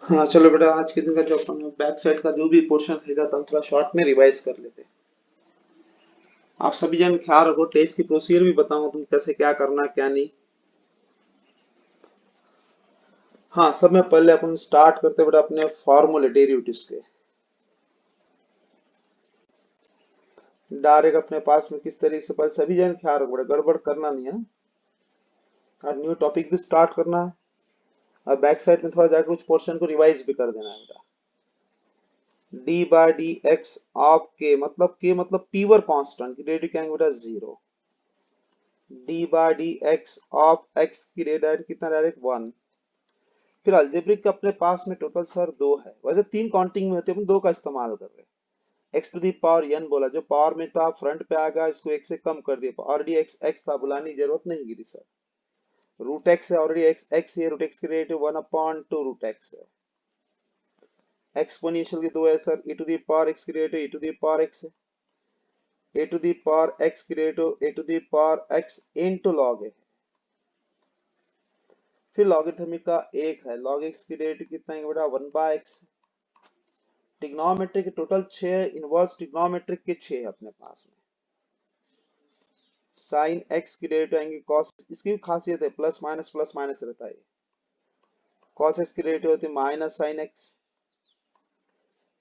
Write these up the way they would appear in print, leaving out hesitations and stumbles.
हाँ चलो बेटा, आज के दिन का जो अपन बैक साइड का जो भी पोर्शन रहेगा तो हम थोड़ा शॉर्ट में रिवाइज कर लेते हैं। आप सभी जन ख्याल रखो, टेस्ट की प्रोसीजर भी बताऊंगा तुम कैसे क्या करना क्या नहीं। हाँ, सब में पहले अपन स्टार्ट करते हैं बेटा अपने फॉर्मूले डेरिवेटिव्स के। डायरेक्ट अपने पास में किस तरीके से, पहले सभी जन ख्याल रखो बेटा, गड़बड़ करना नहीं है। और न्यू टॉपिक भी स्टार्ट करना है। और बैक साइड में थोड़ा जाकर कुछ पोर्शन को रिवाइज भी कर देना है बेटा। D by D x of के मतलब पीवर कांस्टेंट की रेडियो क्या है बेटा, zero. D by D x of x की रेडियो कितना, डायरेक्ट वन। फिर अलजेब्रिक का अपने पास में टोटल सर दो है, वैसे तीन काउंटिंग में होते हैं, अपन दो का इस्तेमाल कर रहे हैं। X to the power n बोला, जो पावर में था फ्रंट पे आ गया, इसको एक से कम कर दिया, ऑलरेडी एक्स एक्स था, बुलाने की जरूरत नहीं गिरी सर। रूट एक्स है, ऑलरेडी एक्स एक्स है, रूट एक्स की rate one upon two root X है। एक्सपोनेंशियल की दो है sir, e to the power X की rate e to the power X है, A to the power X की rate A to the power X into log है। फिर logarithmic का एक है, लॉग एक्स की रेट कितना है बेटा, वन बाय एक्स। ट्रिग्नोमेट्रिक के टोटल 6, इनवर्स ट्रिग्नोमेट्रिक के 6 है अपने पास में। साइन एक्स की रेट आएंगे कॉस, इसकी भी खासियत है, प्लस माइनस रहता है। कॉस एक्स की रेट होती है माइनस साइन एक्स।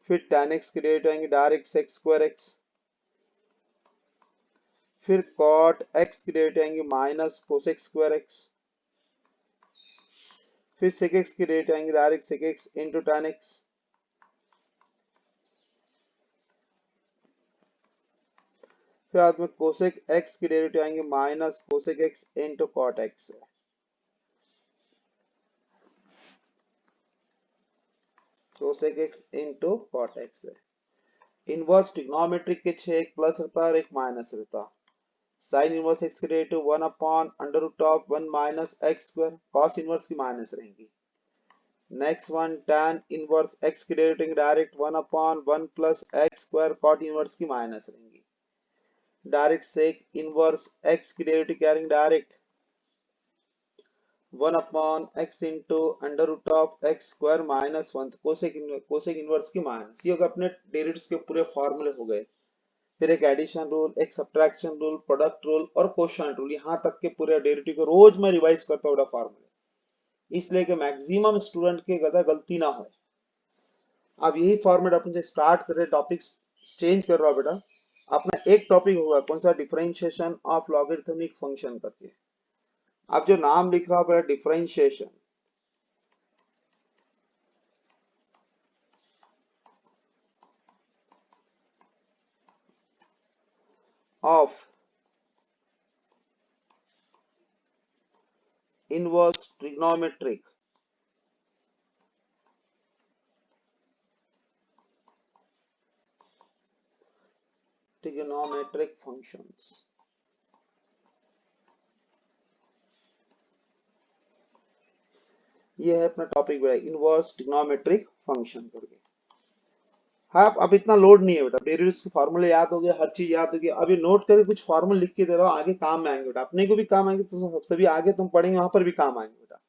फिर tan एक्स की रेट आएंगे डायरेक्ट सेक्स स्क्वायर एक्स। फिर कॉट एक्स की रेट आएंगे माइनस कोसेक स्क्वायर एक्स। फिर सेक एक्स की रेट आएंगे direct sec x into tan x. फिर बाद में कोसेक एक्स की रेट आएंगे minus cosec x into cot x. Cosec x into cot x है। इनवर्स ट्रिग्नोमेट्रिक के 6, एक प्लस रहता है और एक माइनस रहता है। साइन इनवर्स एक्स की rate one upon under root of one minus X square, cos inverse की माइनस रहेंगी। Next one tan inverse X की rate direct one upon one plus X square, cot inverse की minus रहेंगी। Direct sec inverse X की rate क्या रहेंगे, direct one upon X into under root of X square minus one, cosec inverse की minus. ये होगा अपने derivatives के पूरे फॉर्मूले हो गए। फिर एक एडिशन रूल, एक सब्ट्रैक्शन रूल, प्रोडक्ट रूल और क्वोशिएंट रूल, यहाँ तक के पूरे डेरिवेटिव को रोज मैं रिवाइज करता हूँ फॉर्मूले, इसलिए कि मैक्सिमम स्टूडेंट के ज्यादा गलती ना हो। अब यही फॉर्मेट अपन से स्टार्ट कर रहे, टॉपिक्स चेंज कर रहा हूँ बेटा। अपना एक टॉपिक होगा कौन सा, डिफरेंशिएशन ऑफ लॉगरिथमिक फंक्शन करके। आप जो नाम लिख रहा हो बेटा, differentiation of inverse trigonometric functions. ये है अपना टॉपिक बेटा, इनवर्स ट्रिग्नोमेट्रिक फंक्शन करके। हाँ, अब इतना लोड नहीं है बेटा, डेरिवेटिव्स के फार्मूले याद हो गया, हर चीज याद हो गया। अभी नोट करके कुछ फार्मूले लिख के दे रहा हूँ, आगे काम में आएंगे बेटा, अपने को भी काम आएंगे, तो सभी आगे तुम पढ़ेंगे वहां पर भी काम आएंगे बेटा।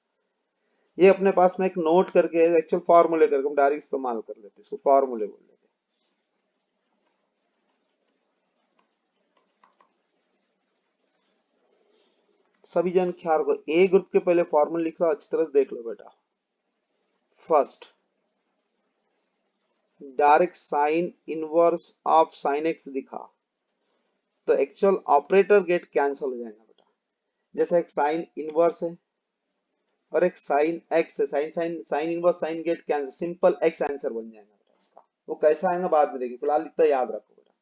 ये अपने पास में एक नोट करके एक्चुअल फार्मूले करके हम डायरेक्ट इस्तेमाल कर लेते हैं, इसको फार्मूले बोल लेते हैं। सभी जन ख्याल रखो, ए ग्रुप के पहले फार्मूले लिख रहा हूं, अच्छी तरह से देख लो बेटा। First, direct sine inverse of sine x दिखा तो एक्चुअल ऑपरेटर गेट कैंसिल हो जाएगा बेटा। जैसे एक साइन इनवर्स है और एक साइन एक्स है, sine sine sine inverse sine get cancel, simple x answer बन जाएगा बेटा इसका। वो कैसा आएगा बाद में देखिए, फिलहाल इतना याद रखो बेटा।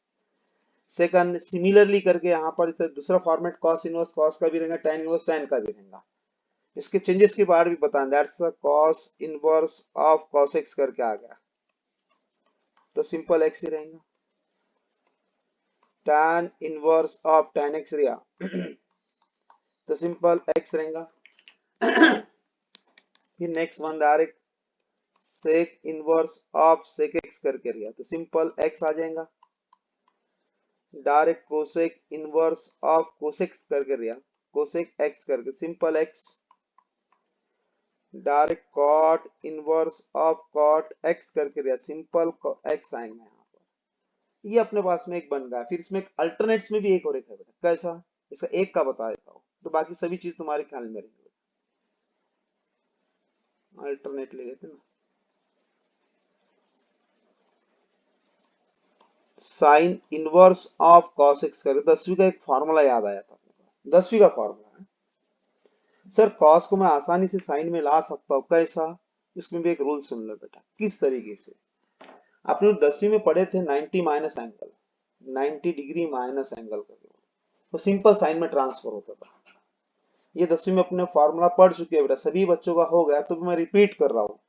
सेकंड, सिमिलरली करके यहाँ पर इसे दूसरा फॉर्मेट कॉस इनवर्स कॉस का भी रहेगा, tan इनवर्स tan का भी रहेगा। इसके चेंजेस के बारे में भी बताएं, that's cos inverse of cos X करके आ गया, तो सिंपल एक्स ही रहेगा। tan inverse of tan X रिया तो सिंपल एक्स रहेगा। फिर next one, direct sec inverse of sec x करके रिया तो सिंपल एक्स आ जाएगा। Direct cosec inverse of cosec करके रिया, कोसेक एक्स करके simple X. Direct cot inverse of cot X करके दिया, सिंपल एक्स आएंगे यहाँ पर। ये अपने पास में एक बन गया। फिर इसमें एक अल्टरनेट्स में भी एक और एक है बेटा, कैसा, इसका एक का बता देता हूँ, तो बाकी सभी चीज तुम्हारे ख्याल में रहेंगे। अल्टरनेट ले लेते ना, sign inverse of cos X करके 10वीं का एक फॉर्मूला याद आया था अपने को, 10वीं का फॉर्मूला है सर, कॉस को मैं आसानी से साइन में ला सकता हूँ, कैसा, इसमें भी एक रूल सुन लो बेटा, किस तरीके से। आपने 10वीं में पढ़े थे 90 minus angle, 90 degree minus angle करके, तो सिंपल साइन में ट्रांसफर होता था। ये 10वीं में अपने फॉर्मूला पढ़ चुके हैं बेटा, सभी बच्चों का हो गया, तो मैं रिपीट कर रहा हूँ।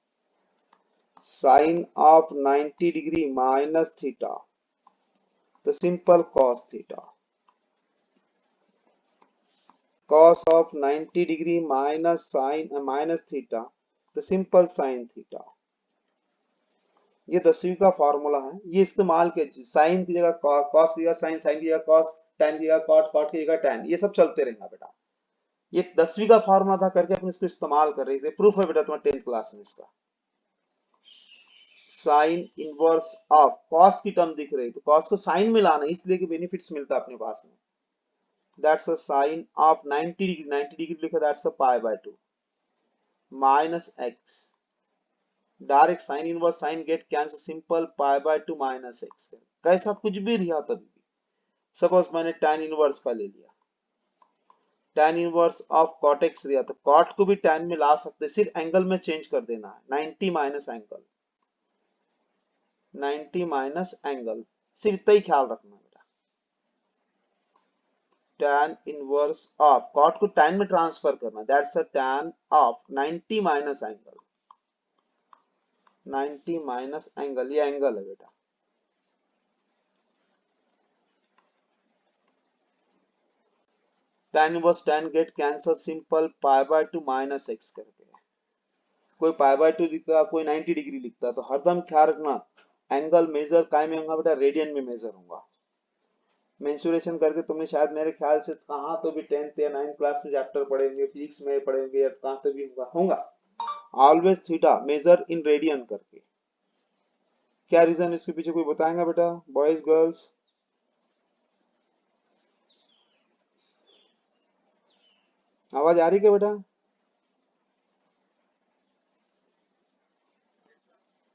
Sine of 90 degree minus theta, तो simple cos theta, cos of 90 degree minus sine minus theta, तो सिंपल साइन थीटा। ये 10वीं का फॉर्मूला है, ये इस्तेमाल के साइन की जगह कॉस की जगह साइन, साइन की जगह कॉस, tan की जगह कॉट, कॉट की जगह tan, ये सब चलते रहेगा बेटा। ये 10वीं का फॉर्मूला था करके अपन इसको इस्तेमाल कर रहे हैं, प्रूफ है बेटा तुम्हारे 10th क्लास में इसका। साइन इनवर्स ऑफ कॉस की टर्म दिख रही है, तो कॉस को साइन में लाना, इसलिए कि बेनिफिट्स मिलता है अपने पास में। That's a sine of 90 degree, 90 degree लिखा, that's a pi by 2 minus X, direct sine inverse sine get cancel, simple pi by 2 minus X, कैसा कुछ भी रिहा तभी भी। सपोज मैंने tan इनवर्स का ले लिया, tan inverse of cot x लिया, तो cot को भी tan में ला सकते, सिर्फ एंगल में चेंज कर देना है, 90 माइनस एंगल, 90 माइनस एंगल, सिर्फ इतना ही ख्याल रखना बेटा। tan इनवर्स ऑफ cot को tan में ट्रांसफर करना, that's a tan of 90 minus angle, 90 minus angle, ये एंगल है बेटा। tan inverse tan gate cancel, simple pi by 2 minus x करके, कोई पाई बाय 2 लिखता, कोई 90 डिग्री लिखता, तो हरदम ख्याल रखना एंगल मेजर काय में होगा बेटा, रेडियन में मेजर होगा। मेंसुरेशन करके तुमने शायद मेरे ख्याल से कहाँ तो भी 10th या 9th क्लास में चैप्टर पढ़ेंगे, फिजिक्स में पढ़ेंगे, या कहाँ तो भी होगा, होगा always theta measure in radian करके। क्या रीजन इसके पीछे कोई बताएगा बेटा, बॉयज गर्ल्स? आवाज आ रही क्या बेटा?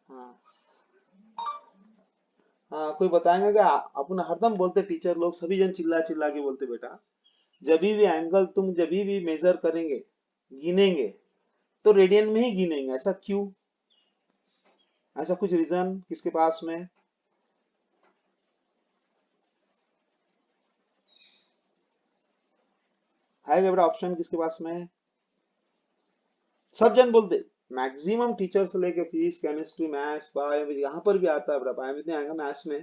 हाँ हाँ, कोई बताएगा क्या? अपन हरदम बोलते टीचर लोग, सभी जन चिल्ला चिल्ला के बोलते बेटा, जब भी एंगल तुम जब भी मेजर करेंगे, गिनेंगे, तो रेडियन में ही गिनेंगे, ऐसा क्यों? ऐसा कुछ रीजन किसके पास में है क्या बेटा? ऑप्शन किसके पास में है? सब जन बोलते, मैक्सिमम टीचर से लेके फिजिक्स केमिस्ट्री मैथ्स बायो, यहाँ पर भी आता है बेटा, बायो में आएगा मैथ्स में,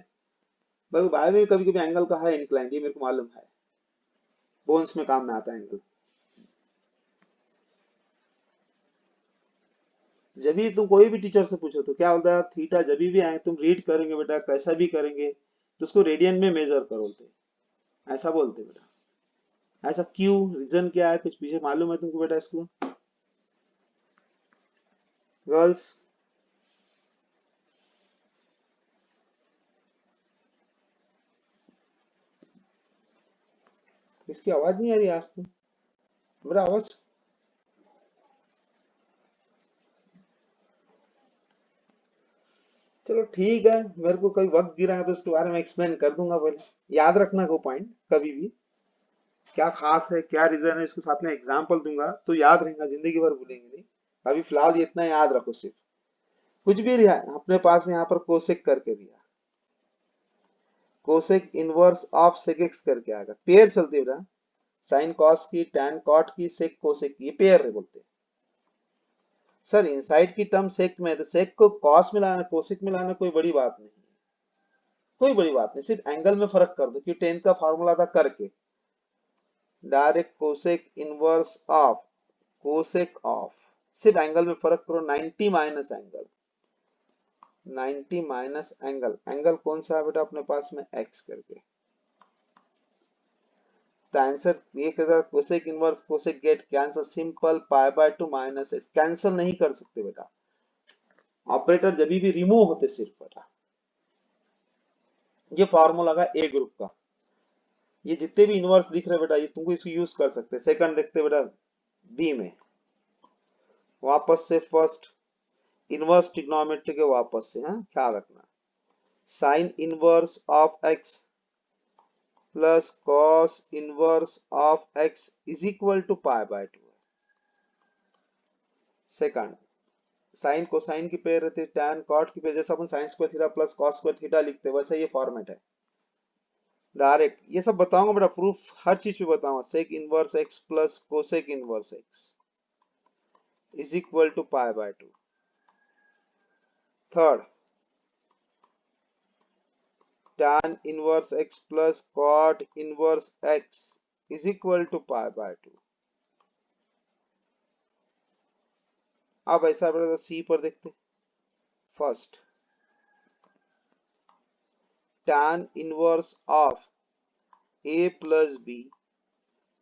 भाई बायो में कभी कभी एंगल का है इंक्लाइन, ये मेरे को मालूम है, बोन्स में काम में आता है एंगल। जब भी तुम कोई भी टीचर से पूछो तो क्या बोलता है, थीटा जब भी आए तुम रीड करेंगे बेटा, कैसा भी करेंगे तो उसको रेडियन में मेजर करो बोलते, ऐसा बोलते बेटा। ऐसा क्यों, रीजन क्या है, कुछ पीछे मालूम है तुमको बेटा इसको, गर्ल्स? इसकी आवाज नहीं आ रही आज तो, मेरा आवाज? चलो ठीक है, मेरे को कभी वक्त गिरा है तो उसके बारे में एक्सप्लेन कर दूंगा, पहले याद रखना को पॉइंट कभी भी, क्या खास है क्या रीजन है, इसको साथ में एग्जांपल दूंगा तो याद रहेगा, जिंदगी भर भूलेंगे नहीं। अभी फिलहाल ये इतना याद रखो सिर्फ, कुछ भी रिहा अपने पास में यहाँ पर कोसेक करके दिया, cosec inverse of sec x करके आएगा, पेयर चलती है बेटा, साइन कॉस की, टैन कॉट की, सेक कोसेक की, ये पेयर है बोलते हैं। सर इनसाइड की टर्म सेक में है, तो सेक को कॉस में लाना, कोसेक में लाना कोई बड़ी बात नहीं, कोई बड़ी बात नहीं, सिर्फ एंगल में फर्क कर दो, क्योंकि 10th का फॉर्मूला था करके, direct cosec inverse of cosec of, सिर्फ एंगल में फर्क करो, 90 minus angle, 90 minus angle, angle कौन सा है बेटा अपने पास में, एक्स करके, The answer ये कहता है cosec inverse cosec get cancel simple pi by 2 minus x cancel नहीं कर सकते बेटा, ऑपरेटर जब भी रिमूव होते सिर्फ बेटा। ये फार्मूला का ए ग्रुप का, ये जितने भी इनवर्स दिख रहे बेटा ये तुमको इसको यूज कर सकते हैं। सेकंड देखते बेटा बी में, वापस से फर्स्ट इनवर्स ट्रिग्नोमेट्री के वापस से, हाँ ख्याल रखना, sine inverse of X plus cos inverse of X is equal to pi by 2 है। सेकंड साइन कोसाइन की पेयर रहती है, टैन कॉट की पेयर, जैसे अपन sine square theta plus cos square theta लिखते हैं वैसे ये फॉर्मेट है डायरेक्ट। ये सब बताऊंगा बेटा, प्रूफ हर चीज पे बताऊंगा। Sec inverse x plus cosec inverse x is equal to pi by 2। Third tan inverse x plus cot inverse x is equal to pi by 2। अब ऐसा बेटा सी पर देखते, first tan inverse of a plus b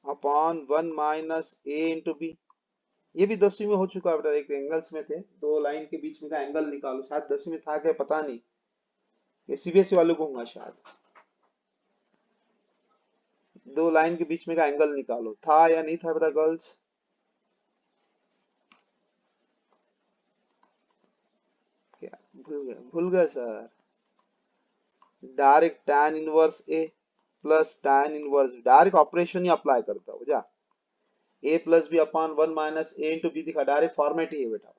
upon 1 minus a into b. ये भी 10वीं में हो चुका है बेटा, एक एंगल्स में थे, दो लाइन के बीच में का एंगल निकालो, शायद 10वीं में था क्या पता नहीं, ये सीबीएसई वालों को होगा शायद। दो लाइन के बीच में का एंगल निकालो, था या नहीं था बेटा गर्ल्स? क्या भूल गए sir? Direct tan inverse a plus tan inverse, direct operation ही अप्लाई करता हो जा, a plus b upon 1 minus a into b दिखा, डायरेक्ट फॉर्मेट ही है बेटा।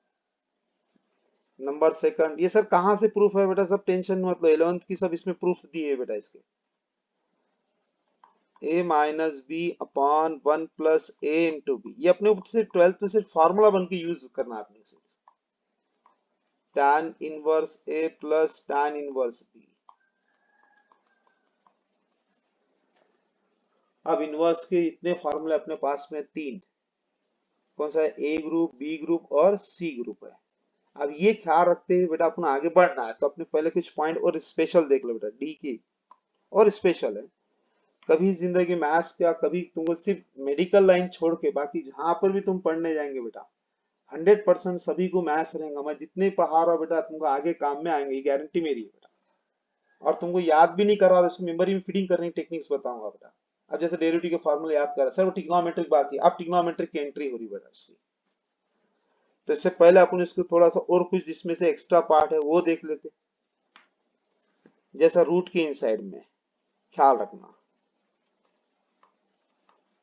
नंबर सेकंड, ये सर कहां से प्रूफ है बेटा? सब टेंशन मतलब 11th की सब इसमें प्रूफ दिए है बेटा इसके। a minus b upon 1 plus a into b, ये अपने ऊपर से 12th में सिर्फ फार्मूला बन के यूज करना है आपने सिर्फ, tan inverse a plus tan inverse b। अब इनवर्स के इतने फार्मूले अपने पास में तीन, कौन सा है? ए ग्रुप, बी ग्रुप और सी ग्रुप है। अब ये ख्याल रखते हुए बेटा अपना आगे बढ़ना है तो अपने पहले कुछ पॉइंट और स्पेशल देख लो बेटा, डी की और स्पेशल है। कभी जिंदगी मैथ्स क्या, कभी तुमको सिर्फ मेडिकल लाइन छोड़ के बाकी जहां पर भी तुम पढ़ने जाएंगे बेटा 100% सभी को मैथ्स रहेगा। मैं जितने पढ़ा रहा हूं बेटा तुमको आगे काम में आएंगे, ये गारंटी मेरी है बेटा। और तुमको याद भी नहीं करा, उसको मेमोरी में फीडिंग करने की टेक्निक्स बताऊंगा बेटा। अब जैसे डेरिवेटिव के फॉर्मूले याद करा सर, वो ट्रिग्नोमेट्रिक बाकी, अब ट्रिग्नोमेट्रिक की एंट्री हो रही बेटा इसकी। तो इससे पहले अपन इसको थोड़ा सा और कुछ जिसमें से एक्स्ट्रा पार्ट है वो देख लेते, जैसा रूट के इनसाइड में ख्याल रखना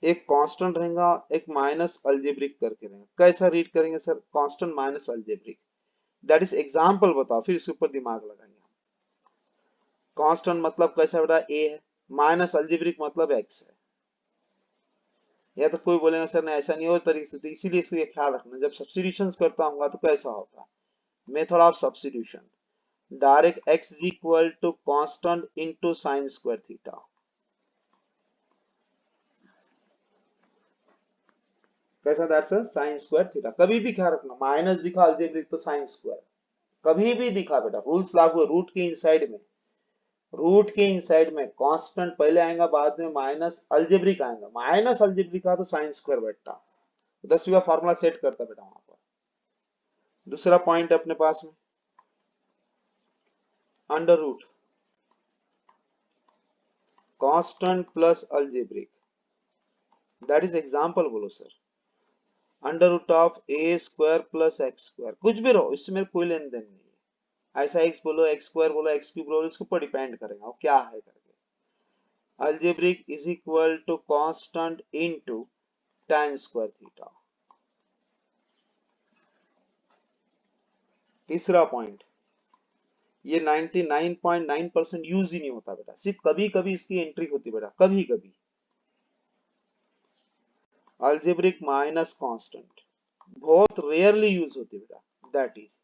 एक कांस्टेंट रहेगा, एक माइनस अलजेब्रिक करके रहेगा। कैसा रीड करेंगे sir? Constant minus algebraic, that is example बताओ, फिर इसके ऊपर दिमाग लगाएंगे। कांस्टेंट मतलब कैसा बेटा? ए है, माइनस अलजेब्रिक मतलब एक्स है। या तो कोई बोलेगा सर नहीं ऐसा नहीं हो तरीके से, तो इसीलिए इसको ख्याल रखना जब सब्स्टिट्यूशन करता हूँ तो कैसा होगा method of substitution, direct x is equal to constant into sin square theta. कैसा? That's sin square theta. कभी भी ख्याल रखना माइनस दिखा अलजेब्रिक तो sin स्क्वायर, कभी भी दिखा बेटा रूल्स लागू है। रूट के इनसाइड में, रूट के इनसाइड में कांस्टेंट पहले आएगा, बाद में माइनस अलजेब्रिक आएगा, माइनस अलजेब्रिक का तो sin स्क्वायर बेटा 10वीं का फार्मूला सेट करता बेटा वहां पर। दूसरा पॉइंट है अपने पास में under root constant plus algebraic, that is example बोलो sir, under root of A square plus X square, कुछ भी रहो इससे मेरे कोई लेन देन नहीं है। ऐसा एक्स बोलो, एक्स स्क्वायर बोलो, एक्स क्यूब बोलो, इसके ऊपर डिपेंड करेगा वो क्या है करके। Algebraic is equal to constant into tan square theta. तीसरा पॉइंट, ये 99.9% यूज ही नहीं होता बेटा, सिर्फ कभी कभी इसकी एंट्री होती बेटा, कभी कभी। अलजेब्रिक माइनस कांस्टेंट बहुत रेयरली यूज होती बेटा, दैट इज।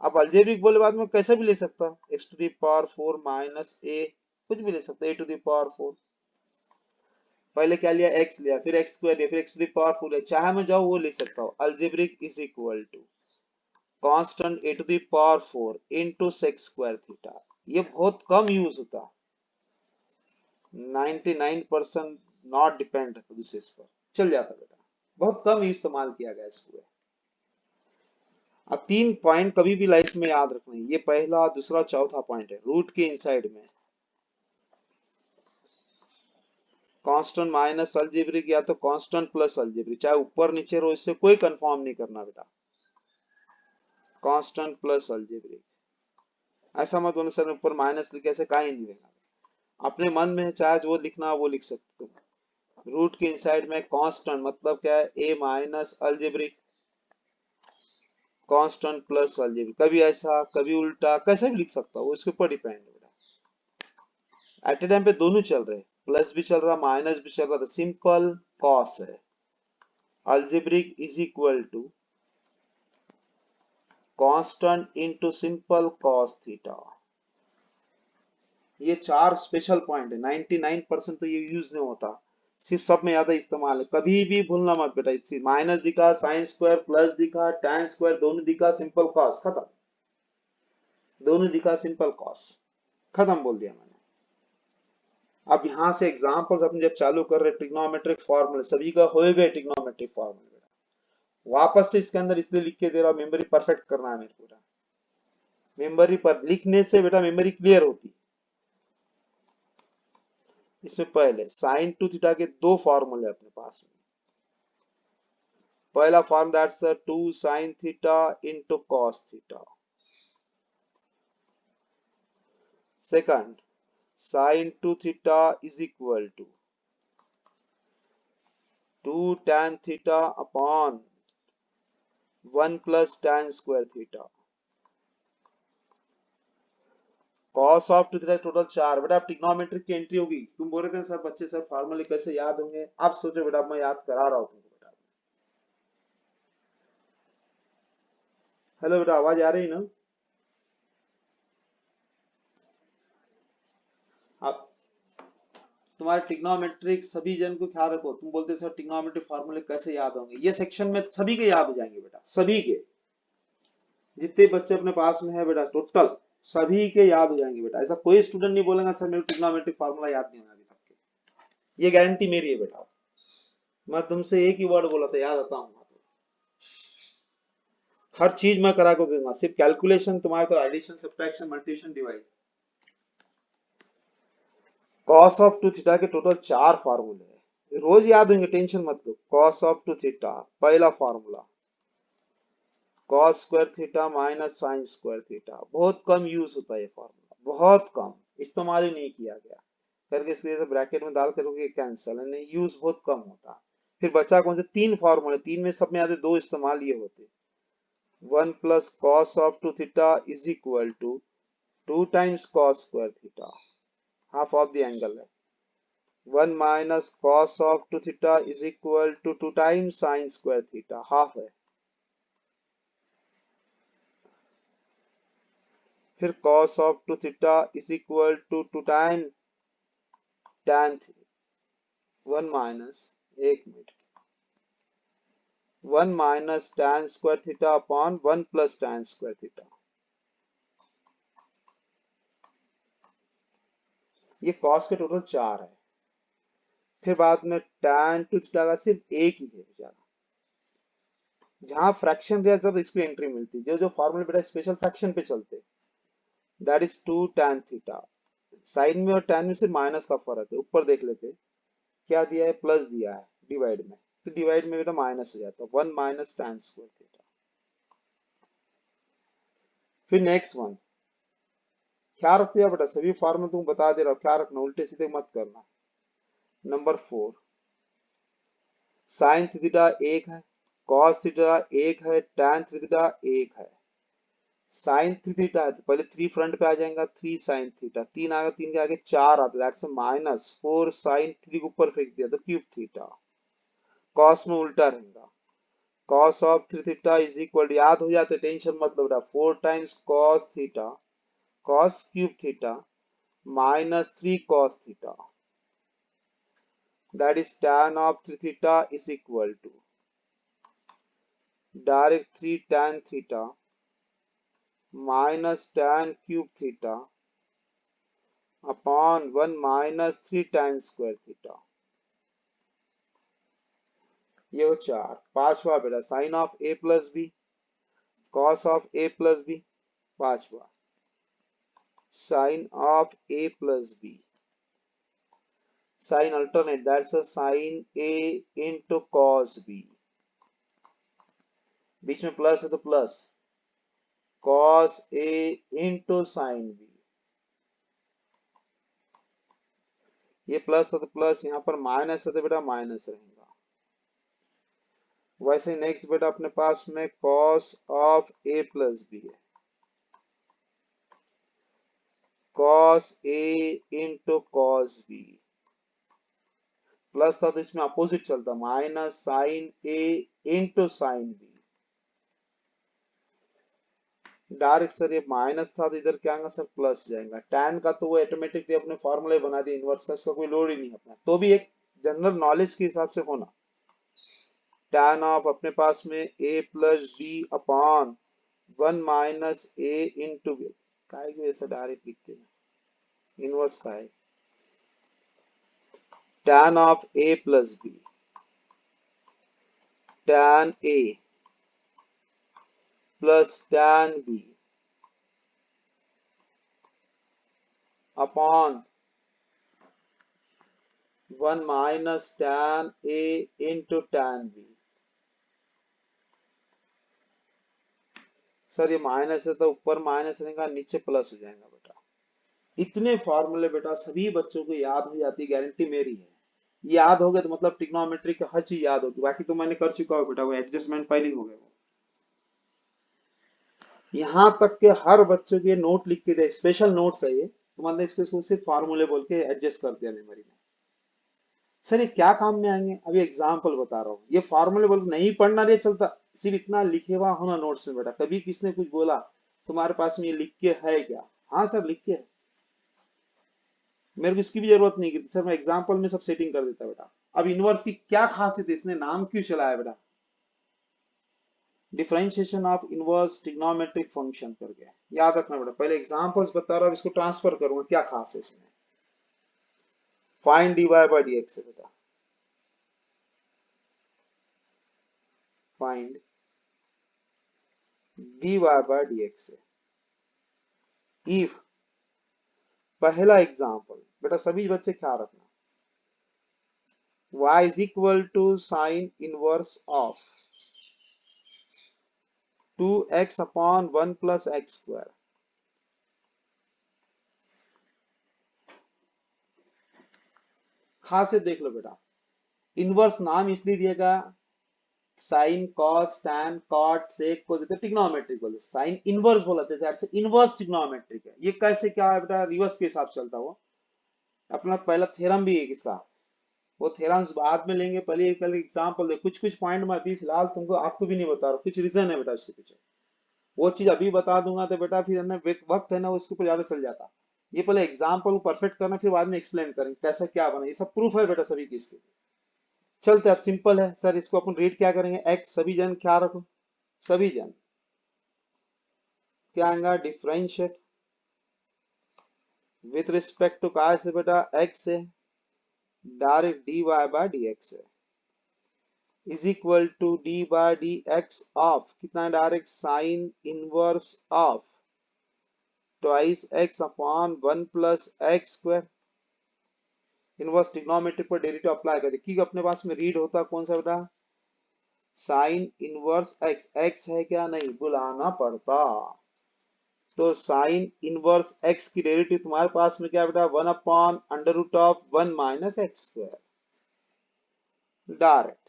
अब अलजेब्रिक बोले बाद में कैसे भी ले सकता, x to the power 4 minus a, कुछ भी ले सकता, a टू द पावर 4। पहले क्या लिया? x लिया, फिर x स्क्वायर लिया, फिर x टू द पावर 4 लिया, चाहे मैं जाऊं वो ले सकता हूं। Algebraic is equal to constant a to the power 4 into sec square theta. ये बहुत कम यूज होता, 99% नॉट डिपेंड दूसरे पर, चल जाता बेटा, बहुत कम इस्तेमाल किया गया इसको। अब 3 पॉइंट कभी भी लाइफ में याद रखना है, ये पहला, दूसरा, चौथा पॉइंट है। रूट के इनसाइड में कांस्टेंट माइनस अलजेब्रिक या तो कांस्टेंट प्लस अलजेब्रिक, चाहे ऊपर नीचे रो, इससे कोई कंफर्म नहीं करना बेटा। कांस्टेंट प्लस अलजेब्रिक, ऐसा मत बोलो सर ऊपर माइनस लिखे, ऐसे कहीं नहीं लिखना, अपने मन में चाहे जो लिखना वो लिख सकते हो। रूट के इनसाइड में कांस्टेंट मतलब क्या है, A minus algebraic, constant plus algebraic, कभी ऐसा कभी उल्टा, कैसे भी लिख सकता हो, उसके ऊपर डिपेंड है बेटा। एट ए टाइम पे दोनों चल रहे, प्लस भी चल रहा माइनस भी चल रहा, तो सिंपल कॉस है। Algebraic is equal to constant into simple cos theta. ये 4 स्पेशल पॉइंट है, 99% तो ये यूज नहीं होता, सिर्फ सब में ज्यादा इस्तेमाल है, कभी भी भूलना मत बेटा। इसी माइनस दिखा साइन स्क्वायर, प्लस दिखा tan स्क्वायर, दोनों दिखा सिंपल कॉस, खत्म। दोनों दिखा सिंपल कॉस, खत्म बोल दिया मैंने। अब यहां से एग्जांपल्स अपन जब चालू कर रहे, ट्रिग्नोमेट्रिक फॉर्मूले सभी का होए गए, ट्रिग्नोमेट्रिक फॉर्मूले वापस से इसके अंदर इसलिए लिख के दे रहा हूं, मेमोरी परफेक्ट करना है मेरे को। मेमोरी पर लिखने से बेटा मेमोरी क्लियर होती। इसमें पहले साइन टू थीटा के दो फॉर्मूले अपने पास में। पहला form that's 2 sin theta into cos theta. Second sin 2 theta is equal to 2 tan theta upon 1 plus tan square theta. cos of 2 theta total 4 बेटा। अब ट्रिग्नोमेट्रिक की एंट्री होगी, तुम बोल रहे थे सर बच्चे सर फॉर्मूले कैसे याद होंगे, आप सोचो बेटा, मैं याद करा रहा हूं तुमको बेटा। हेलो बेटा, आवाज आ रही ना? आप तुम्हारे ट्रिग्नोमेट्रिक सभी जन को ख्याल रखो, तुम बोलते सर ट्रिग्नोमेट्रिक फार्मूले कैसे याद होंगे, ये सेक्शन में सभी के याद हो जाएंगे बेटा, सभी के, जितने बच्चे अपने पास में है बेटा टोटल सभी के याद हो जाएंगे बेटा। ऐसा कोई स्टूडेंट नहीं बोलेगा सर मेरे ट्रिग्नोमेट्रिक फार्मूला याद नहीं होगा अभी तक के, ये गारंटी मेरी है बेटा। मैं तुमसे एक ही वर्ड बोला था, याद आता हूँ, हर चीज मैं करा को दूंगा, सिर्फ कैलकुलेशन तुम्हारे तो addition subtraction multiplication divide. Cos of 2 theta के टोटल 4 फार्मूले हैं, रोज याद होंगे, टेंशन मत लो। कॉस ऑफ 2 थीटा पहला formula, cos square theta minus sine square theta, बहुत कम यूज होता है ये फार्मूला, बहुत कम, इस्तेमाल ही नहीं किया गया, करके इसकी वजह से ब्रैकेट में डाल करोगे कैंसिल, नहीं यूज बहुत कम होता। फिर बचा कौन से 3 फार्मूले, 3 में सब में आते 2 इस्तेमाल ये होते। 1 plus cos of 2 theta is equal to 2 times cos square theta, half of the angle है। 1 minus cos of 2 theta is equal to 2 times sine square theta, half है। फिर cos of 2 theta is equal to 2 time tan 1 minus, एक minute, 1 minus tan square theta upon 1 plus tan square theta. ये cos के total 4 है। फिर बाद में tan 2 theta का सिर्फ एक ही है बेचारा, जहां फ्रैक्शन दिया जब इसको एंट्री मिलती, जो जो फॉर्मूले बेटा स्पेशल फ्रैक्शन पे चलते, that is 2 tan theta. Sine में और tan में से माइनस का फर्क है, ऊपर देख लेते क्या दिया है, प्लस दिया है डिवाइड में, तो डिवाइड में बेटा माइनस हो जाता है, 1 माइनस tan स्क्वायर थीटा। फिर नेक्स्ट वन, ख्याल रखिए बेटा, सभी फॉर्मूला तुम बता दे रहा हूं, ख्याल रखना, उल्टे सीधे मत करना। नंबर 4, साइन थीटा एक है, कॉस थीटा एक है, tan थीटा एक है। साइन थीटा है तो पहले 3 फ्रंट पे आ जाएगा, 3 साइन थीटा, 3 आएगा, 3 के आगे 4 आता है, दैट्स माइनस 4 साइन 3 को ऊपर फेंक दिया तो क्यूब थीटा। कॉस में उल्टा रहेगा, cos of 3 theta is equal, याद हो जाते, टेंशन मत लो बेटा, 4 times cos theta, cos cube theta minus 3 cos theta, that is tan of 3 theta is equal to direct 3 tan theta minus tan cube theta upon 1 minus 3 tan square theta. ये हो 4। पांचवा बेटा sine of A plus B, cos of A plus B. पांचवा sine of A plus B, sine alternate, that's a sine A into cos B. बीच में plus है तो plus cos A into sine B. ये plus था तो plus, यहाँ पर माइनस है तो बेटा माइनस रहेगा। वैसे नेक्स्ट बेटा अपने पास में cos of A plus B है, cos A into cos B. Plus था तो इसमें अपोजिट चलता, minus sine A into sine B. Direct sir ये माइनस था तो इधर क्या आएगा सर, प्लस जाएगा। tan का तो वो ऑटोमेटिकली अपने फॉर्मूले बना दिए इनवर्स का, इसका कोई लोड ही नहीं अपना, तो भी एक जनरल नॉलेज के हिसाब से होना। tan ऑफ अपने पास में a plus b upon 1 minus a into b. काय को ऐसा डायरेक्ट लिखते हैं, इनवर्स का है। tan of a plus b, tan a plus tan b upon 1 minus tan a into tan b। Sir ये माइनस है तो ऊपर माइनस रहेगा, नीचे प्लस हो जाएगा बेटा। इतने फॉर्मूले बेटा सभी बच्चों को याद हो जाती है, गारंटी मेरी है। याद हो गए तो मतलब ट्रिग्नोमेट्री का हर चीज याद होगी, बाकी तो मैंने कर चुका हूँ बेटा, वो एडजस्टमेंट पहले ही हो गया। यहाँ तक के हर बच्चों के नोट लिख के दे, स्पेशल नोट्स है ये, तो मतलब इसको सिर्फ फार्मूले बोल के एडजस्ट कर दिया मेमोरी में। सर ये क्या काम में आएंगे, अभी एग्जांपल बता रहा हूँ। ये फार्मूले बोल नहीं पढ़ना नहीं चलता, सिर्फ इतना लिखे हुआ होना नोट्स में बेटा। कभी किसने कुछ बोला तुम्हारे पास में ये लिख के है क्या, हाँ सर लिख के है, मेरे को इसकी भी जरूरत नहीं की सर, मैं एग्जाम्पल में सब सेटिंग कर देता बेटा। अब इनवर्स की क्या खासियत है, इसने नाम क्यों चलाया बेटा, differentiation of inverse trigonometric function करके। याद रखना बेटा, पहले एग्जांपल्स बता रहा हूँ, इसको ट्रांसफर करूंगा, क्या खास है इसमें। फाइंड dy बाय dx है बेटा, फाइंड dy बाय dx है। इफ पहला एग्जांपल बेटा, सभी बच्चे ख्याल रखना, y is equal to sin inverse of 2x upon 1 plus x square। खासियत देख लो बेटा, इनवर्स नाम इसलिए दिया गया, sine cos tan cot sec को देते ट्रिग्नोमेट्रिक बोलते, साइन इनवर्स बोला जाता है, इनवर्स ट्रिग्नोमेट्रिक है। ये कैसे क्या है बेटा, रिवर्स के हिसाब से चलता हुआ। अपना पहला थ्योरम भी है इसका, वो थ्योरम्स बाद में लेंगे, पहले कल एग्जांपल दे। कुछ कुछ पॉइंट में अभी फिलहाल तुमको आपको भी नहीं बता रहा, कुछ रीजन है बेटा उसके पीछे, वो चीज अभी बता दूंगा तो बेटा फिर है ना वक्त है ना उसके ऊपर ज्यादा चल जाता। ये पहले एग्जांपल को परफेक्ट करना, फिर बाद में एक्सप्लेन करेंगे कैसा क्या बना, ये सब प्रूफ है बेटा सभी चीज के। चलते अब सिंपल है सर, इसको अपन रीड क्या करेंगे, एक्स सभी जन ख्याल रखो, सभी जन क्या आएगा, डिफरेंशिएट विथ रिस्पेक्ट टू काय से बेटा, एक्स से, direct D Y by D X है, is equal to D by D x of कितना, direct sine inverse of twice X upon 1 plus X square. Inverse trigonometric पर derivative apply कर, देखिए अपने पास में रीड होता कौन सा बेटा, साइन इनवर्स एक्स, एक्स है क्या, नहीं बुलाना पड़ता। तो साइन इनवर्स एक्स की डेरिवेटिव तुम्हारे पास में क्या बेटा, 1 upon under root of 1 minus X square, direct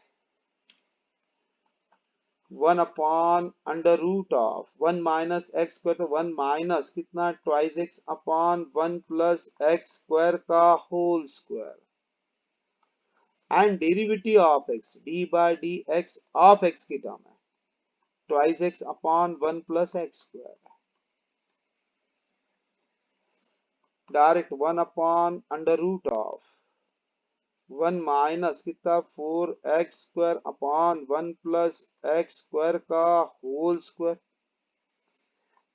1 upon under root of 1 minus X square, तो 1 माइनस कितना, twice X upon 1 plus X square का whole square, and derivative of X D by D x of x की term है, twice X upon 1 plus X square, direct 1 upon under root of 1 minus कितना, 4x square upon 1 plus X square का whole square,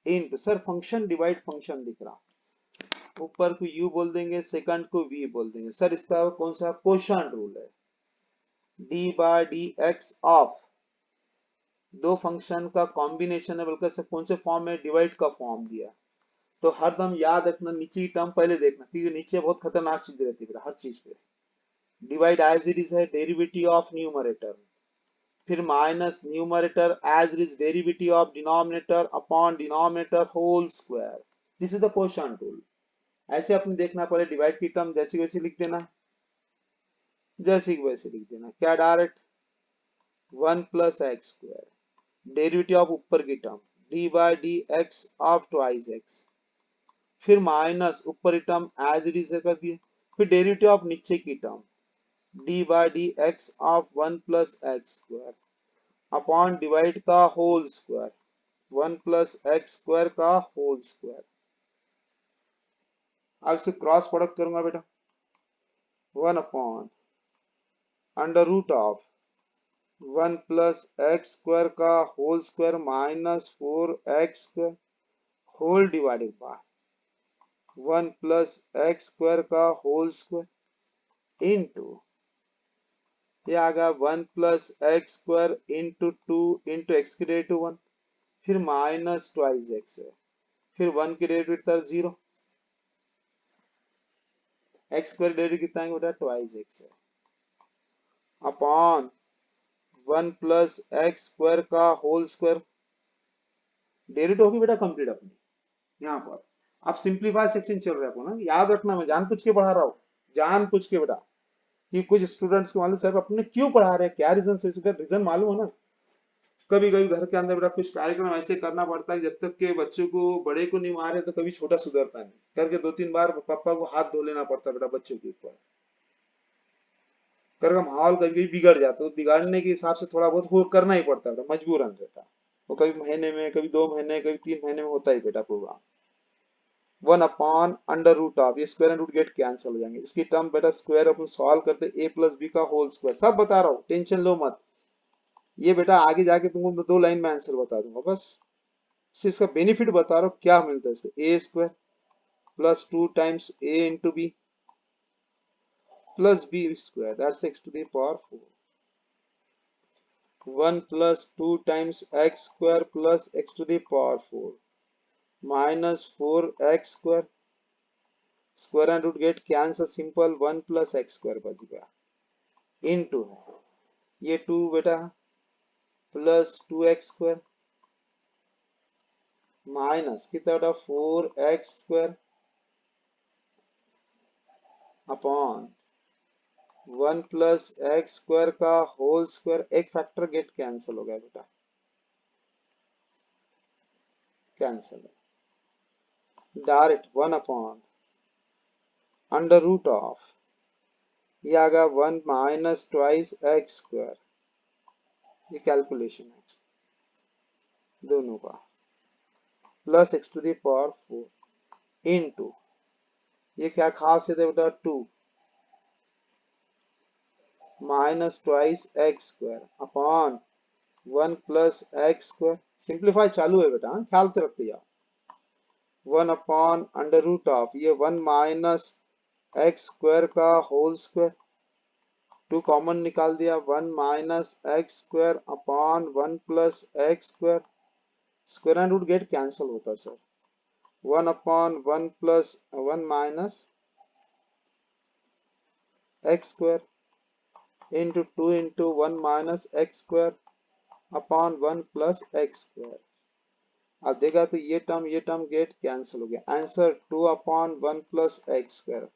into sir function divide function दिख रहा, ऊपर को u बोल देंगे, सेकंड को v बोल देंगे। सर इसका कौन सा क्वोशंट रूल है, d by D x of दो फंक्शन का कॉम्बिनेशन है, बल्कि कौन से फॉर्म में, डिवाइड का फॉर्म दिया। तो हरदम याद रखना नीचे की टर्म पहले देखना, क्योंकि नीचे बहुत खतरनाक चीज रहती है हर चीज पे। डिवाइड एज इट इज है डेरिवेटिव ऑफ न्यूमरेटर, फिर minus numerator as it is derivative of denominator upon denominator whole square. This is the quotient rule. ऐसे अपने देखना, पहले डिवाइड की टर्म जैसी वैसी लिख देना, जैसी वैसे लिख देना, क्या डायरेक्ट 1 + x², डेरिवेटिव ऑफ ऊपर की term D by D x of twice x, फिर माइनस ऊपर की टर्म एज इट इज कर दिए, फिर डेरिवेटिव ऑफ नीचे की term D by D x of 1 + x² upon divide का होल स्क्वायर 1 + x² का होल स्क्वायर। अब इससे क्रॉस प्रोडक्ट करूंगा बेटा, 1/√ऑफ 1 + x² का whole square minus 4x² whole divided by 1 + x² का होल स्क्वायर इनटू, ये आ गया 1 + x² इंटू 2 इंटू एक्स की डेरिवेटिव 1, फिर माइनस ट्वाइस एक्स है, फिर 1 की डेरिवेटिव 0, x² डेरिवेटिव कितना है बेटा, ट्वाइस एक्स है, अपॉन 1 + x² का होल स्क्वायर। डेरिवेटिव होगी बेटा कंप्लीट अपनी यहाँ पर। अब सिंप्लीफाई सेक्शन चल रहा है ना, याद रखना मैं जान पूछ के पढ़ा रहा हूँ, जान पूछ के बेटा, कि कुछ स्टूडेंट्स को मालूम सर अपने क्यों पढ़ा रहे हैं, क्या रीजन से, इसका रीजन मालूम है ना। कभी कभी घर के अंदर बेटा कुछ कार्यक्रम ऐसे करना पड़ता है, जब तक के बच्चों को बड़े को नहीं मारे तो कभी छोटा सुधरता नहीं, करके 2-3 बार पापा को हाथ धो लेना पड़ता है बेटा बच्चों के ऊपर, करके माहौल कभी बिगड़ जाता है, तो बिगाड़ने के हिसाब से थोड़ा बहुत वो करना ही पड़ता है बेटा, मजबूरन रहता है वो, कभी महीने में, कभी 2 महीने, कभी 3 महीने में होता ही बेटा प्रोग्राम। 1/√ऑफ, ये square and root get cancel हो जाएंगे, इसकी टर्म बेटा स्क्वायर अपन सॉल्व करते a + b का होल स्क्वायर, सब बता रहा हूँ, टेंशन लो मत। ये बेटा आगे जाके तुमको 2 लाइन में आंसर बता दूंगा, बस सिर्फ इसका बेनिफिट बता रहा हूँ क्या मिलता है इससे। a² + 2 times a into b plus b², that's x⁴। 1 + 2 times x² plus x⁴ minus 4x², square and root get cancel, simple 1 + x² बच गया, इनटू ये 2 बेटा प्लस 2x² माइनस कितना बेटा 4x² अपॉन 1 + x² का होल स्क्वायर, एक factor gate cancel हो गया बेटा, कैंसिल डायरेक्ट 1/√ऑफ, ये आ गया 1 माइनस ट्वाइस x², ये कैलकुलेशन है दोनों का, प्लस x⁴ इनटू ये क्या खास है बेटा 2 minus twice x² upon 1 + x², simplify चालू है बेटा, ख्याल से रखते जाओ, 1/√ऑफ, ये 1 माइनस x² का होल स्क्वायर, 2 कॉमन निकाल दिया, 1 minus x² upon 1 + x², square and root get cancel होता sir, 1/1 + 1 minus x² into 2 into 1 minus x² upon 1 + x²। अब देखा तो ये टर्म गेट कैंसिल हो गया, आंसर 2/1 + x²।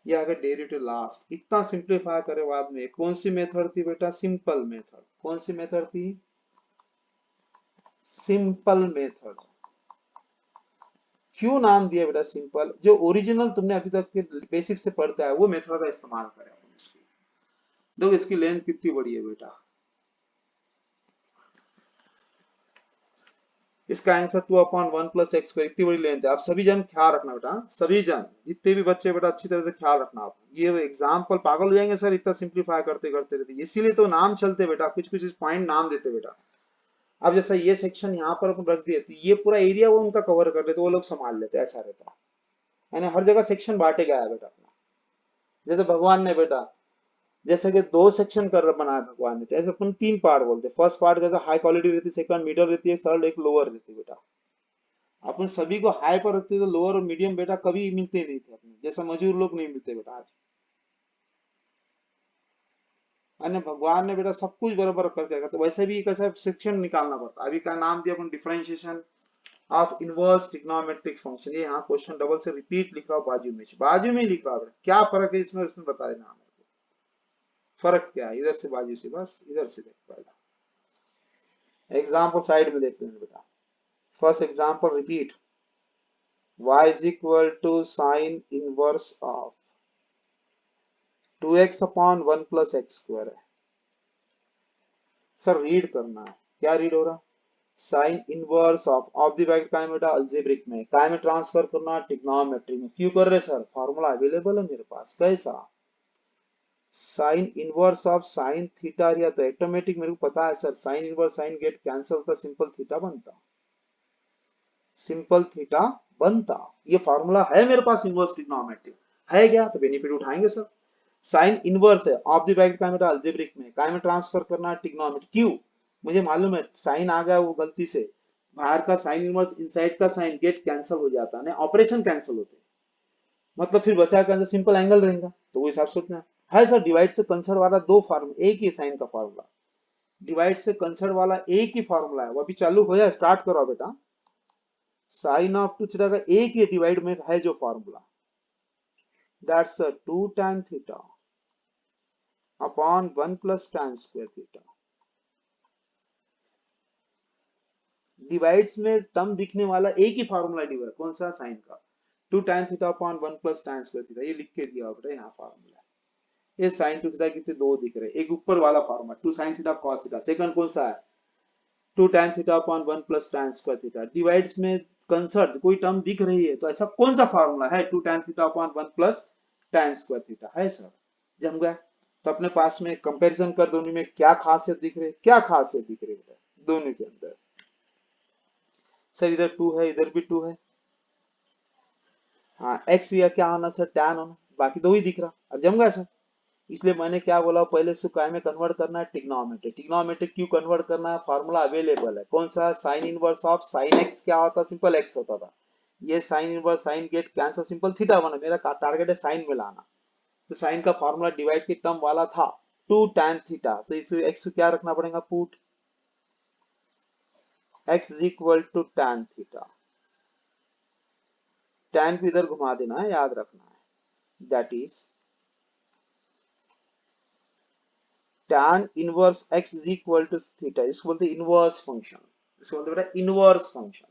ये आ गया डेरिवेटिव लास्ट। इतना सिंप्लीफाई करे बाद में कौन सी मेथड थी बेटा, सिंपल मेथड। कौन सी मेथड थी, सिंपल मेथड। क्यों नाम दिया बेटा सिंपल, जो ओरिजिनल तुमने अभी तक के बेसिक से पढ़ता है वो मेथड का इस्तेमाल करें। देखो इसकी लेंथ कितनी बड़ी है बेटा, इसका आंसर 2/1 + x², इतनी बड़ी लेंथ है। आप सभी जन ख्याल रखना बेटा, सभी जन जितने भी बच्चे बेटा अच्छी तरह से ख्याल रखना। आप ये एग्जाम्पल पागल हो जाएंगे सर इतना सिंप्लीफाई करते करते रहते, इसीलिए तो नाम चलते बेटा, कुछ कुछ पॉइंट नाम देते बेटा। अब जैसा ये सेक्शन यहाँ पर अपन रख दिए तो ये पूरा एरिया वो उनका कवर कर लेते, वो लोग संभाल लेते, ऐसा रहता है। यानी हर जगह सेक्शन बांटे गया है बेटा अपना। जैसे भगवान ने बेटा जैसे कि दो सेक्शन कर बनाया भगवान ने, तो ऐसे अपन तीन पार्ट बोलते हैं। फर्स्ट पार्ट कैसा हाई क्वालिटी रहती है, सेकंड मिडिल रहती है, थर्ड एक लोअर रहती है बेटा। अपन सभी को हाई पर रखते तो लोअर और मीडियम बेटा कभी मिलते नहीं थे अपने जैसा मजदूर लोग नहीं मिलते बेटा आज। अन्य भगवान ने बेटा सब कुछ बराबर करके रखा, तो वैसे भी कैसा सेक्शन निकालना पड़ता। अभी का नाम दिया अपन differentiation of inverse trigonometric function. ये यहाँ क्वेश्चन डबल से रिपीट लिख रहा हूँ, बाजू में लिख रहा हूँ। क्या फर्क है इसमें उसमें बता देना हमें को। फर्क क्या है, इधर से बाजू से, बस इधर से देख पहला एग्जाम्पल साइड में देखते हैं बेटा। First example repeat, y is equal to sin inverse of 2x upon 1 plus x square है। सर रीड करना है, क्या रीड हो रहा? Sign inverse of the bracket का है बेटा अल्जेब्रिक में, काय में ट्रांसफर करना ट्रिग्नोमेट्री में। क्यों कर रहे सर? फॉर्मूला अवेलेबल है मेरे पास। कैसा? Sign inverse of sine theta, या तो ऑटोमेटिक मेरे को पता है sir, sign inverse sine get cancel होता, सिंपल थीटा बनता, सिंपल थीटा बनता। ये फॉर्मूला है मेरे पास इनवर्स ट्रिग्नोमेट्री है क्या, तो बेनिफिट उठाएंगे सर। साइन इनवर्स है ऑफ द ब्रैकेट का बेटा अल्जेब्रिक में, काय में ट्रांसफर करना ट्रिग्नोमेट्री। क्यों? मुझे मालूम है साइन आ गया वो गलती से, बाहर का साइन इनवर्स इनसाइड का साइन गेट कैंसिल हो जाता है, ऑपरेशन कैंसिल होते, मतलब फिर बचा के अंदर सिंपल एंगल रहेगा, तो वो हिसाब सोचना है सर। डिवाइड से कंसर्ट वाला दो फार्मूला, एक ही साइन का फार्मूला, डिवाइड से कंसर्ट वाला एक ही फार्मूला है, वो अभी चालू हो जाए, स्टार्ट करो बेटा। साइन ऑफ टू थीटा का एक ही डिवाइड में है जो formula, that's 2 tan theta upon 1 plus tan square theta. Divides में टर्म दिखने वाला एक ही फार्मूला डिवाइड, कौन सा? साइन का। 2 tan theta upon 1 plus tan square theta, ये लिख के दिया बेटा यहाँ फार्मूला। ये साइन टू थीटा कितने दो दिख रहे, एक ऊपर वाला formula 2 sin theta cos theta, second कौन सा है? 2 tan theta upon 1 plus tan square theta. Divides में कंसर्ट कोई टर्म दिख रही है, तो ऐसा कौन सा फार्मूला है? 2 tan theta upon 1 plus tan square theta है सर। जम गया। तो अपने पास में कंपैरिजन कर, दोनों में क्या खासियत दिख रही है, क्या खासियत दिख रही है दोनों के अंदर? सर इधर 2 है, इधर भी 2 है। हाँ एक्स या क्या होना सर? tan होना, बाकी दो ही दिख रहा। अब जम गया सर। इसलिए मैंने क्या बोला, पहले इसको काय में कन्वर्ट करना है ट्रिग्नोमेट्री। ट्रिग्नोमेट्री क्यों कन्वर्ट करना है? फार्मूला अवेलेबल है, कौन सा? Sign inverse of sine x क्या होता? सिंपल एक्स होता था। ये sign inverse sine get cancel, simple theta बना। मेरा टारगेट है साइन में लाना, तो साइन का फार्मूला डिवाइड के टर्म वाला था 2 tan थीटा, तो इसे एक्स को क्या रखना पड़ेगा? Put x is equal to tan theta. tan को इधर घुमा देना है, याद रखना है, that is tan inverse x is equal to theta. इसको बोलते हैं इनवर्स फंक्शन, इसको बोलते हैं इनवर्स फंक्शन।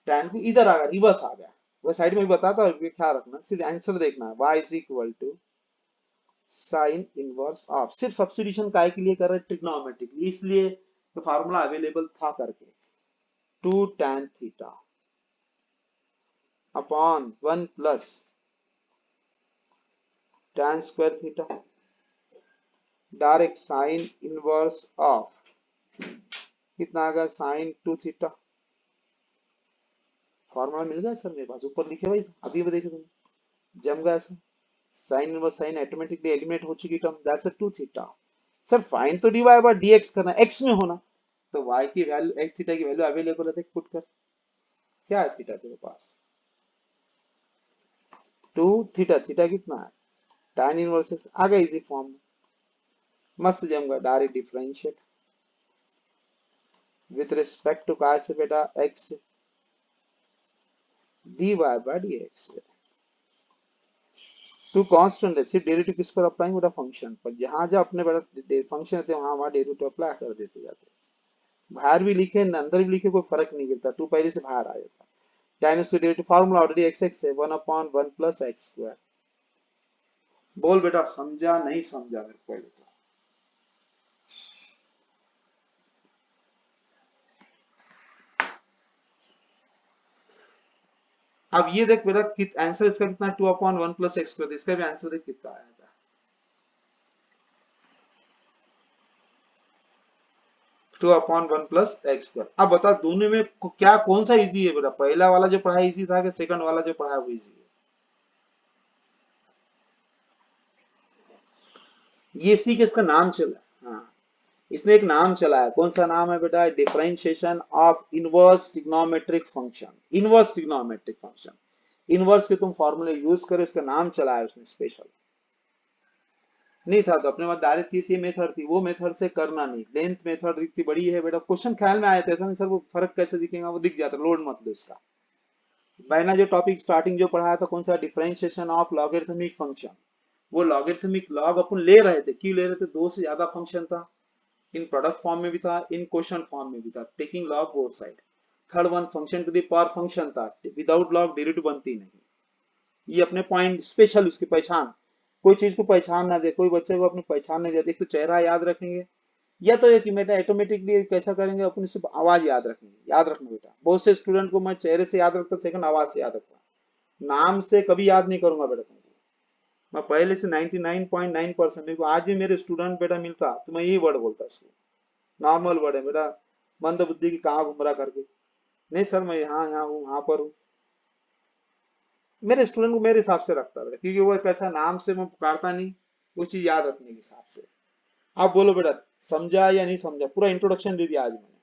tan को इधर आ गया, रिवर्स आ गया, वो साइड में भी बताता हूँ, ये ख्याल रखना, सिर्फ आंसर देखना है। y is equal to sine inverse of, सिर्फ सब्स्टिट्यूशन काय के लिए कर रहे हैं? ट्रिग्नोमेट्रिक, इसलिए तो फार्मूला अवेलेबल था करके 2 tan theta upon 1 plus tan square theta, direct sine inverse of कितना आ गया? Sign 2 theta. फॉर्मूला मिल गया सर मेरे पास, ऊपर लिखे भाई, अभी भी देखे तुमने, जम गया sir. Sign inverse sign automatically eliminate हो चुकी term, that's 2 theta. Sir fine तो dy बाय dx करना, x में होना, तो y की वैल्यू, x थीटा की वैल्यू अवेलेबल है, देख पुट कर। क्या है थीटा तेरे पास? 2 थीटा, थीटा कितना है? tan इनवर्स आ गया इजी फॉर्म में, मस्त जम गया। Direct differentiate with respect to काय से बेटा? x dy by dx। Two constant है, सिर्फ डेरिवेटिव किस पर अप्लाई? बेटा फंक्शन पर। जहां जहां अपने बेटा फंक्शन रहते हैं वहां वहां डेरिवेटिव अप्लाई कर देते जाते हैं। बाहर भी लिखे न अंदर भी लिखे, कोई फर्क नहीं गिरता, टू पहले से बाहर आ जाता। tan से derivative formula already X X है, 1 अपॉन 1 प्लस एक्स स्क्वायर। बोल बेटा समझा नहीं समझा मेरे पहले तो? अब ये देख बेटा आंसर इसका कितना? 2 अपॉन 1 प्लस एक्स स्क्वायर, इसका भी आंसर देख कितना आया था? 2 अपॉन 1 प्लस एक्स स्क्वायर। अब बता दोनों में क्या कौन सा इजी है बेटा? पहला वाला जो पढ़ा इजी था कि सेकंड वाला जो पढ़ा वो इजी है? ये इसी के इसका नाम चला है। हाँ, इसने एक नाम चला है। कौन सा नाम है बेटा? Differentiation of inverse trigonometric function. Inverse trigonometric function, inverse के तुम फॉर्मूले यूज करो, इसका नाम चला है उसने स्पेशल। नहीं था तो अपने पास डायरेक्ट चीज ये मेथड थी, वो मेथड से करना नहीं। लेंथ मेथड इतनी बड़ी है बेटा, क्वेश्चन ख्याल में आया था ऐसा नहीं सर वो फर्क कैसे दिखेगा, वो दिख जाता, लोड मत लो इसका। मैंने जो टॉपिक स्टार्टिंग जो पढ़ाया था कौन सा? Differentiation of logarithmic function. वो लॉगरिथमिक लॉग अपन ले रहे थे, क्यों ले रहे थे? दो से ज्यादा फंक्शन था, इन प्रोडक्ट फॉर्म में भी था, इन क्वेश्चन फॉर्म में भी था, taking log both side. Third one function to the power function था, विदाउट लॉग डेरिवेटिव बनती नहीं। ये अपने पॉइंट स्पेशल उसकी पहचान। कोई चीज को पहचान ना दे, कोई बच्चे को अपनी पहचान नहीं देते, एक तो चेहरा याद रखेंगे, या तो एक बेटा ऑटोमेटिकली कैसा करेंगे अपन, सिर्फ आवाज याद रखेंगे। याद रखना बेटा, बहुत से स्टूडेंट को मैं चेहरे से याद रखता, सेकंड आवाज से याद रखता, नाम से कभी याद नहीं करूंगा बेटा तुमको। मैं पहले से 99.9% मेरे को आज भी मेरे स्टूडेंट बेटा मिलता तो मैं यही वर्ड बोलता उसको। नॉर्मल वर्ड है बेटा, मंद बुद्धि की कहाँ घूम रहा करके। नहीं सर मैं यहाँ यहाँ हूँ, यहाँ पर हूँ। मेरे स्टूडेंट को मेरे हिसाब से रखता है, क्योंकि वो कैसा नाम से मैं पुकारता नहीं, वो चीज याद रखने के हिसाब से। आप बोलो बेटा, समझा या नहीं समझा? पूरा इंट्रोडक्शन दे दिया आज मैंने।